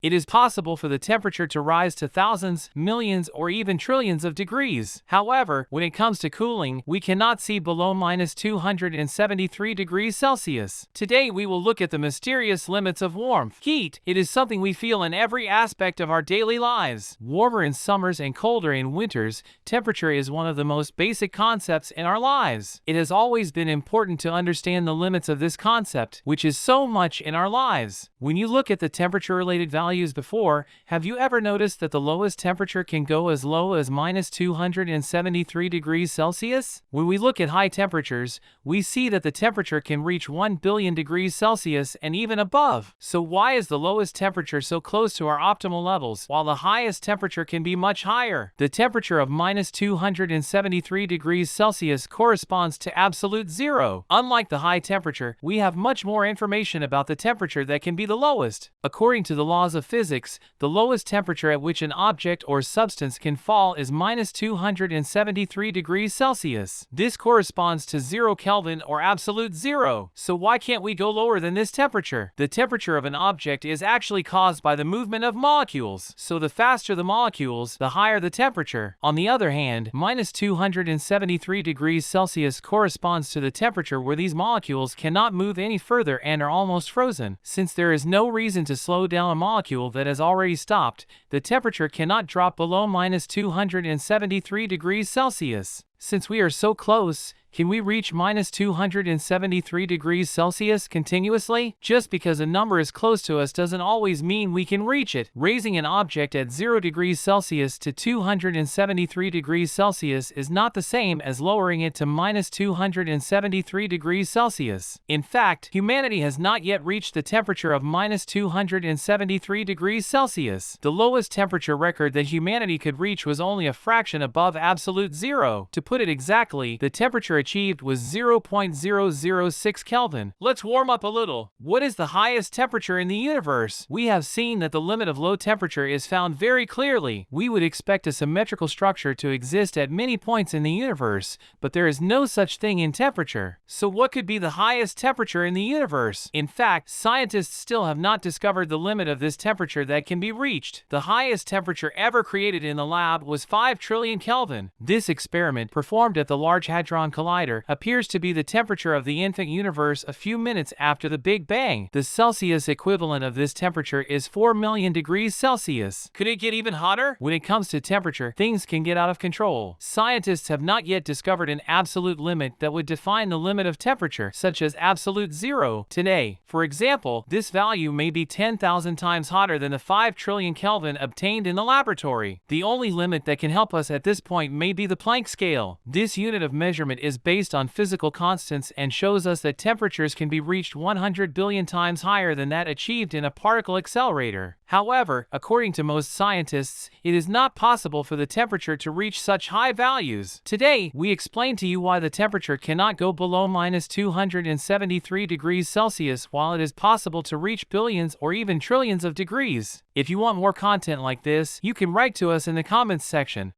It is possible for the temperature to rise to thousands, millions, or even trillions of degrees. However, when it comes to cooling, we cannot see below -273 degrees Celsius. Today we will look at the mysterious limits of warmth. Heat. It is something we feel in every aspect of our daily lives. Warmer in summers and colder in winters, temperature is one of the most basic concepts in our lives. It has always been important to understand the limits of this concept, which is so much in our lives. When you look at the temperature-related values before, have you ever noticed that the lowest temperature can go as low as -273 degrees Celsius? When we look at high temperatures, we see that the temperature can reach 1 billion degrees Celsius and even above. So why is the lowest temperature so close to our optimal levels, while the highest temperature can be much higher? The temperature of -273 degrees Celsius corresponds to absolute zero. Unlike the high temperature, we have much more information about the temperature that can be the lowest. According to the laws of physics, the lowest temperature at which an object or substance can fall is -273 degrees Celsius. This corresponds to 0 Kelvin or absolute zero. So why can't we go lower than this temperature? The temperature of an object is actually caused by the movement of molecules. So the faster the molecules, the higher the temperature. On the other hand, -273 degrees Celsius corresponds to the temperature where these molecules cannot move any further and are almost frozen. Since there is no reason to slow down a molecule that has already stopped, the temperature cannot drop below -273 degrees Celsius. Since we are so close, can we reach -273 degrees Celsius continuously? Just because a number is close to us doesn't always mean we can reach it. Raising an object at 0 degrees Celsius to 273 degrees Celsius is not the same as lowering it to -273 degrees Celsius. In fact, humanity has not yet reached the temperature of -273 degrees Celsius. The lowest temperature record that humanity could reach was only a fraction above absolute zero. To put it exactly, the temperature achieved was 0.006 Kelvin. Let's warm up a little. What is the highest temperature in the universe? We have seen that the limit of low temperature is found very clearly. We would expect a symmetrical structure to exist at many points in the universe, but there is no such thing in temperature. So what could be the highest temperature in the universe? In fact, scientists still have not discovered the limit of this temperature that can be reached. The highest temperature ever created in the lab was 5 trillion Kelvin. This experiment, performed at the Large Hadron Collider, appears to be the temperature of the infant universe a few minutes after the Big Bang. The Celsius equivalent of this temperature is 4 million degrees Celsius. Could it get even hotter? When it comes to temperature, things can get out of control. Scientists have not yet discovered an absolute limit that would define the limit of temperature, such as absolute zero, today. For example, this value may be 10,000 times hotter than the 5 trillion Kelvin obtained in the laboratory. The only limit that can help us at this point may be the Planck scale. This unit of measurement is based on physical constants and shows us that temperatures can be reached 100 billion times higher than that achieved in a particle accelerator. However, according to most scientists, it is not possible for the temperature to reach such high values. Today, we explain to you why the temperature cannot go below -273 degrees Celsius while it is possible to reach billions or even trillions of degrees. If you want more content like this, you can write to us in the comments section.